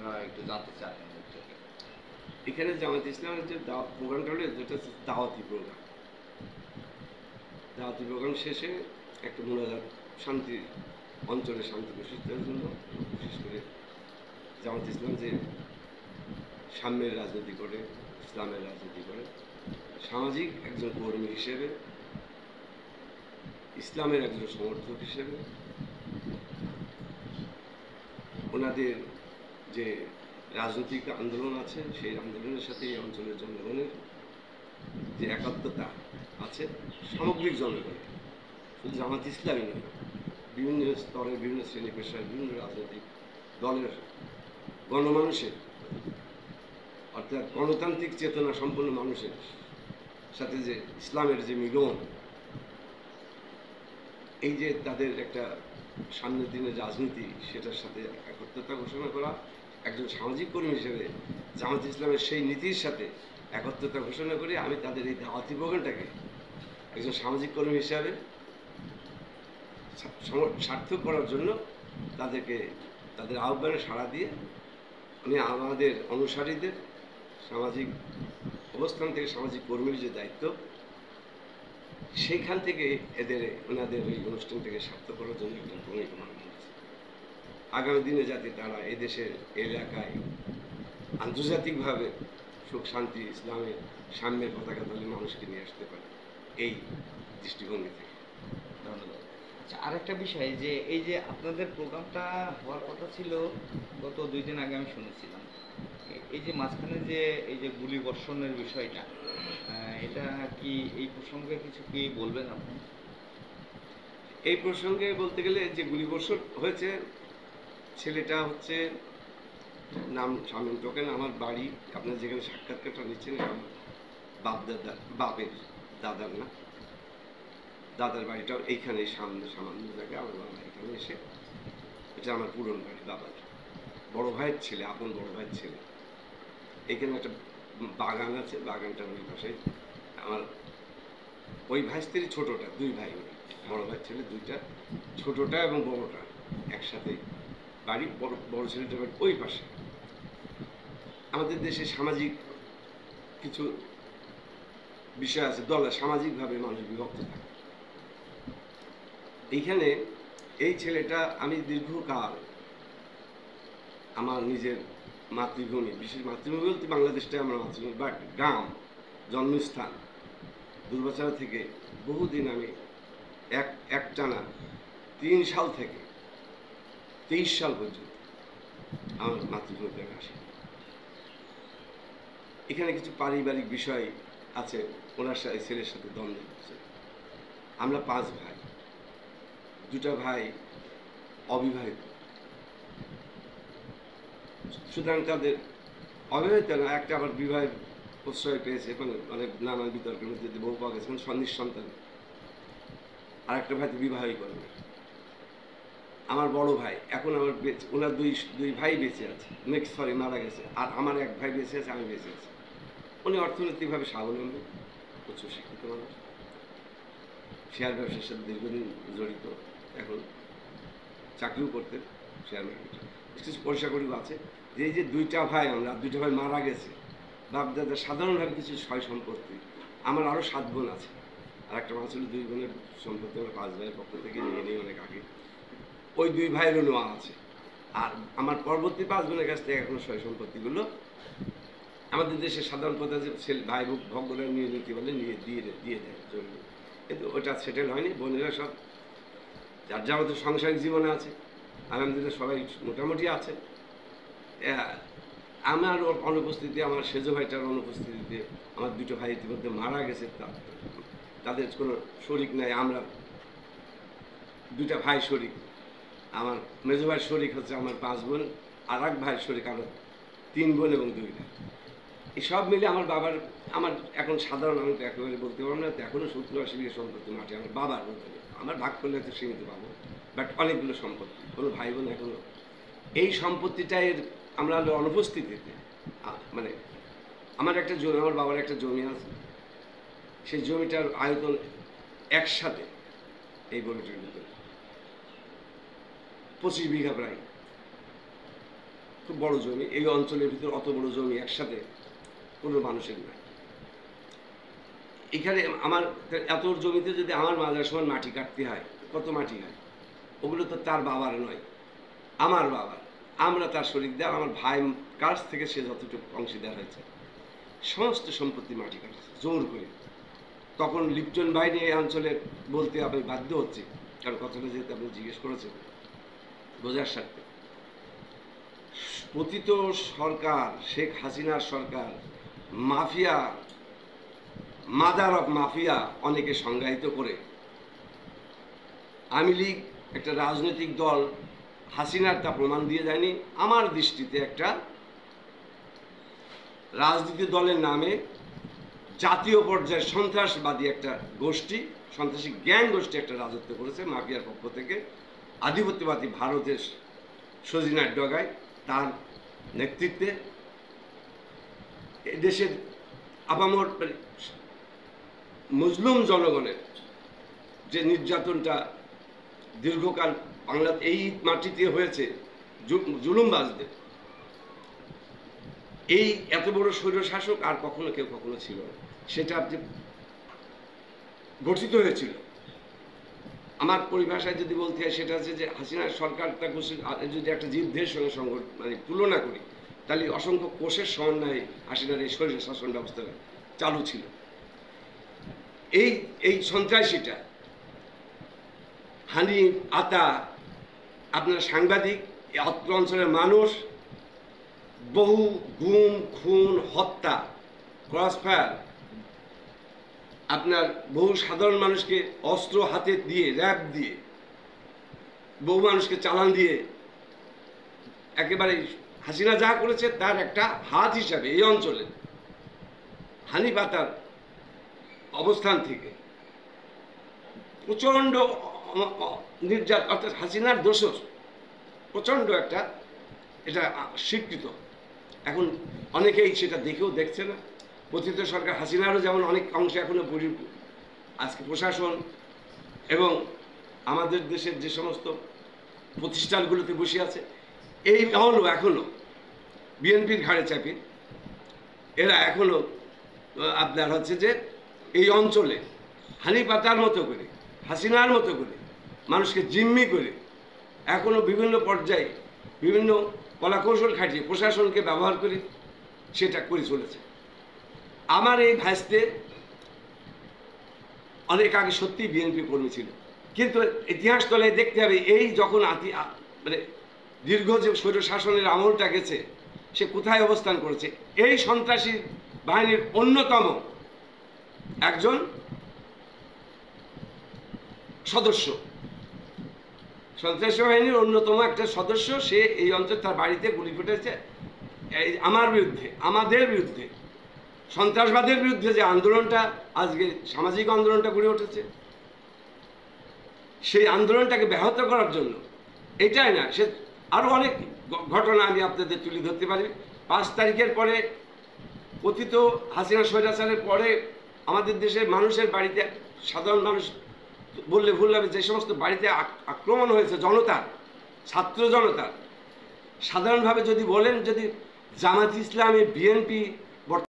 আমরা একটু জানতে চাই আমাদের থেকে। এখানে জামাত ইসলামের যে প্রোগ্রামটা হলো যেটা হচ্ছে দাওয়াতি প্রোগ্রাম। দাওয়াতি প্রোগ্রাম শেষে একটা মোনাজাত, শান্তি অঞ্চলে শান্তি প্রতিষ্ঠার জন্য, বিশেষ করে জামাত ইসলাম যে সাম্যের রাজনীতি করে, ইসলামের রাজনীতি করে, সামাজিক একজন কর্মী হিসেবে, ইসলামের একজন সমর্থক হিসেবে ওনাদের যে রাজনৈতিক আন্দোলন আছে সেই আন্দোলনের সাথে এই অঞ্চলের জনগণের যে একাত্মতা আছে, সামগ্রিক জনগণের, শুধু জামাত ইসলামই নয়, বিভিন্ন স্তরের বিভিন্ন শ্রেণী পেশার বিভিন্ন রাজনৈতিক দলের গণমানুষের, অর্থাৎ গণতান্ত্রিক চেতনা সম্পন্ন মানুষের সাথে যে ইসলামের যে মিলন, এই যে তাদের একটা সামনের দিনের রাজনীতি, সেটার সাথে একত্রতা ঘোষণা করা, একজন সামাজিক কর্মী হিসেবে জামাত ইসলামের সেই নীতির সাথে একত্রতা ঘোষণা করে আমি তাদের এই দাওয়াতি প্রোগ্রামটাকে একজন সামাজিক কর্মী হিসাবে সার্থক করার জন্য তাদেরকে তাদের আহ্বানে সাড়া দিয়ে আমি আমাদের অনুসারীদের সামাজিক অবস্থান থেকে সামাজিক কর্মীর যে দায়িত্ব, সেইখান থেকে ওনাদের ওই অনুষ্ঠানটাকে সার্থক করার জন্য একটা ভূমিকা পালন করেছে। আগামী দিনে যাতে তারা এদেশের এলাকায় আন্তর্জাতিকভাবে সুখ শান্তি ইসলামের সাম্যের পতাকা তলে মানুষকে নিয়ে আসতে পারে, এই দৃষ্টিভঙ্গি থেকে। ধন্যবাদ। আচ্ছা, আরেকটা বিষয় যে এই যে আপনাদের প্রোগ্রামটা হওয়ার কথা ছিল গত 2 দিন আগে আমি শুনেছিলাম। এই যে মাঝখানে যে এই যে গুলি বর্ষণের বিষয়টা, এটা কি এই প্রসঙ্গে কিছু কি বলবেন আপনি? এই প্রসঙ্গে বলতে গেলে যে গুলিবর্ষণ হয়েছে, ছেলেটা হচ্ছে নাম শামীম টোকেন। আমার বাড়ি, আপনার যেখানে সাক্ষাৎকারটা নিচ্ছেন, আমার বাপের দাদার না, দাদার বাড়িটাও এইখানে সামনে সামান্য জায়গায়। আমার বাবা এখানে এসে, এটা আমার পুরনো বাড়ি, বাবার বড় ভাইয়ের ছেলে, আপন বড় ভাইয়ের ছেলে। এখানে একটা বাগান আছে, বাগানটার ওই পাশে আমার ওই ভাই স্ত্রী ছোটটা, 2 ভাই, বড় ভাইয়ের ছেলে 2টা, ছোটটা এবং বড়টা একসাথে বাড়ি। বড় বড় ছেলেটার বাড়ি ওই পাশে। আমাদের দেশে সামাজিক কিছু বিষয় আছে, দলে সামাজিকভাবে মানুষ বিভক্ত থাকে। এইখানে এই ছেলেটা, আমি দীর্ঘকাল আমার নিজের মাতৃভূমি, বিশেষ মাতৃভূমি বলতে বাংলাদেশটাই আমার মাতৃভূমি, বাট গ্রাম, জন্মস্থান দুর্বাচারা থেকে বহুদিন আমি একটানা 3 সাল থেকে 23 সাল পর্যন্ত আমার মাতৃভূমিতে আসি। এখানে কিছু পারিবারিক বিষয় আছে, ওনার সাথে ছেলের সাথে দ্বন্দ্ব হচ্ছে। আমরা 5 ভাই, 2টা ভাই অবিবাহিত, সুতরাং তাদের অবিবাহিত না, একটা আবার বিবাহের প্রশ্রয় পেয়েছে, মানে নানান বিতর্কের মধ্যে বউ পাওয়া গেছে, নিঃসন্তান। আর একটা ভাই তো বিবাহই করে না। আমার বড় ভাই এখন আমার ওনার দুই ভাই বেঁচে আছে, সরি মারা গেছে, আর আমার এক ভাই বেঁচে আছে, আমি বেঁচে আছি। উনি অর্থনৈতিকভাবে স্বাবলম্বী, প্রচুর শিক্ষিত মানুষ, শেয়ার ব্যবসার সাথে দীর্ঘদিন জড়িত, এখন চাকরিও করতেন শেয়ার মার্কেটে, কিছু পয়সা করিও আছে। যে এই যে 2টা ভাই, আমরা 2টা ভাই মারা গেছে, বাপ দাদা সাধারণভাবে কিছু সয় সম্পত্তি, আমার আরও 7 বোন আছে, আর একটা মা ছিল 2 বোনের সম্পত্তি আমরা 5 ভাইয়ের পক্ষ থেকে নিয়ে নিই অনেক আগে। ওই 2 ভাইয়েরও নেওয়া আছে, আর আমার পরবর্তী 5 বোনের কাছ থেকে এখনো সয় সম্পত্তিগুলো আমাদের দেশের সাধারণ কথা যে ভাই ভক্তরা নিয়ে নিতে বলে নিয়ে দিয়ে দেয় জমি, কিন্তু ওটা সেটেল হয়নি। বোনেরা সব যার যার মধ্যে সাংসারিক জীবনে আছে, আলহামদুলিল্লাহ সবাই মোটামুটি আছে। আমার অনুপস্থিতি, আমার সেজো ভাইটার অনুপস্থিতিতে আমার 2টো ভাই ইতিমধ্যে মারা গেছে, তাদের কোনো শরিক নাই। আমরা 2টা ভাই শরিক, আমার মেজো ভাইয়ের শরিক হচ্ছে আমার 5 বোন, আর এক ভাইয়ের শরিক আমার 3 বোন এবং 2 ভাই। এই সব মিলে আমার বাবার, আমার এখন সাধারণ, আমি তো একেবারে বলতে পারবো না, এখনও 70-80 বিঘা সম্পত্তি মাঠে আমার বাবার বলতে, আমার ভাগ করলে হয়তো সীমিত পাবো, বাট অনেকগুলো সম্পত্তি, কোনো ভাই বোন এখনো। এই সম্পত্তিটাই আমরা অনুপস্থিতিতে, মানে আমার একটা জমি, আমার বাবার একটা জমি আছে, সেই জমিটার আয়তন একসাথে এই বড়টির ভিতরে 25 বিঘা প্রায়। খুব বড় জমি, এই অঞ্চলের ভিতর অত বড় জমি একসাথে কোনো মানুষের নাই। এখানে আমার এত জমিতে যদি আমার মাজার সমান মাটি কাটতে হয়, কত মাটি হয়, ওগুলো তো তার বাবার নয়, আমার বাবার। আমরা তার শরীরদার, আমার ভাই কাছ থেকে সে যতটুকু অংশীদার হয়েছে, সমস্ত সম্পত্তি মাটি কাটছে জোর করে। তখন লিপ্টন বাহিনী এই অঞ্চলে বলতে আমি বাধ্য হচ্ছি, কারণ কথাটা যেহেতু আপনি জিজ্ঞেস করেছেন বোঝার স্বার্থে। পতিত সরকার, শেখ হাসিনার সরকার, মাফিয়া, মাদার অফ মাফিয়া অনেকে সংজ্ঞায়িত করে আওয়ামী লীগ একটা রাজনৈতিক দল, হাসিনার তা প্রমাণ দিয়ে যায়নি। আমার দৃষ্টিতে একটা রাজনীতি দলের নামে জাতীয় পর্যায়ে সন্ত্রাসবাদী একটা গোষ্ঠী, সন্ত্রাসী গ্যাং গোষ্ঠী একটা রাজত্ব করেছে মাফিয়ার পক্ষ থেকে, আধিপত্যবাদী ভারতের সজিনার ডগায় তার নেতৃত্বে দেশের আপামর মজলুম জনগণের যে নির্যাতনটা দীর্ঘকাল বাংলা এই মাটিতে হয়েছে জুলুমবাজদের, এই এত বড় স্বৈরশাসক আর কখনো কেউ কখনো ছিল না। সেটা যে গঠিত হয়েছিল, আমার পরিভাষায় যদি বলতে হয় সেটা হচ্ছে যে হাসিনার সরকারটা যদি একটা যুদ্ধের সঙ্গে মানে তুলনা করি, তাহলে অসংখ্য কোষের সমন্বয়ে হাসিনার এই স্বৈর শাসন ব্যবস্থাটা চালু ছিল। এই সন্ত্রাসীটা হানি আতা, আপনার সাংবাদিক, অত্র অঞ্চলের মানুষ, বহু গুম খুন হত্যা ক্রসফায়ার, আপনার বহু সাধারণ মানুষকে অস্ত্র হাতে দিয়ে, র্যাব দিয়ে, বহু মানুষকে চালান দিয়ে, একেবারে হাসিনা যা করেছে তার একটা হাত হিসাবে এই অঞ্চলে হানি পাতার অবস্থান থেকে প্রচণ্ড নির্যাতন, অর্থাৎ হাসিনার দোষর প্রচণ্ড একটা এটা স্বীকৃত। এখন অনেকেই সেটা দেখেও দেখছে না। পতিত সরকার হাসিনারও যেমন অনেক অংশে এখনো আজকে প্রশাসন এবং আমাদের দেশের যে সমস্ত প্রতিষ্ঠানগুলোতে বসে আছে, এই হলো এখনো বিএনপির ঘাড়ে চাপে, এরা এখনো আপনার হচ্ছে যে এই অঞ্চলে হানি পাতার মতো করে, হাসিনার মতো করে মানুষকে জিম্মি করে এখনো বিভিন্ন পর্যায়ে বিভিন্ন কলাকৌশল খাটিয়ে প্রশাসনকে ব্যবহার করে সেটা করে চলেছে। আমার এই ভাইস্তে অনেক আগে সত্যিই বিএনপি কর্মী ছিল, কিন্তু ইতিহাস তলায় দেখতে হবে এই যখন মানে দীর্ঘ যে স্বৈর শাসনের আমলটা গেছে, সে কোথায় অবস্থান করেছে। এই সন্ত্রাসী বাহিনীর অন্যতম একজন সদস্য, সন্ত্রাসী বাহিনীর অন্যতম একটা সদস্য, সে এই অঞ্চলে তার বাড়িতে গুলি ফুটেছে আমার বিরুদ্ধে, আমাদের বিরুদ্ধে, সন্ত্রাসবাদের বিরুদ্ধে যে আন্দোলনটা আজকে সামাজিক আন্দোলনটা গড়ে উঠেছে, সেই আন্দোলনটাকে ব্যাহত করার জন্য। এটাই না, সে আরও অনেক ঘটনা আমি আপনাদের তুলে ধরতে পারি। 5 তারিখের পরে পতিত হাসিনা স্বৈরাচারের পরে আমাদের দেশের মানুষের বাড়িতে, সাধারণ মানুষ বললে ভুল হবে, যে সমস্ত বাড়িতে আক্রমণ হয়েছে জনতার, ছাত্র জনতার, সাধারণভাবে যদি বলেন, যদি জামাত ইসলামী, বিএনপি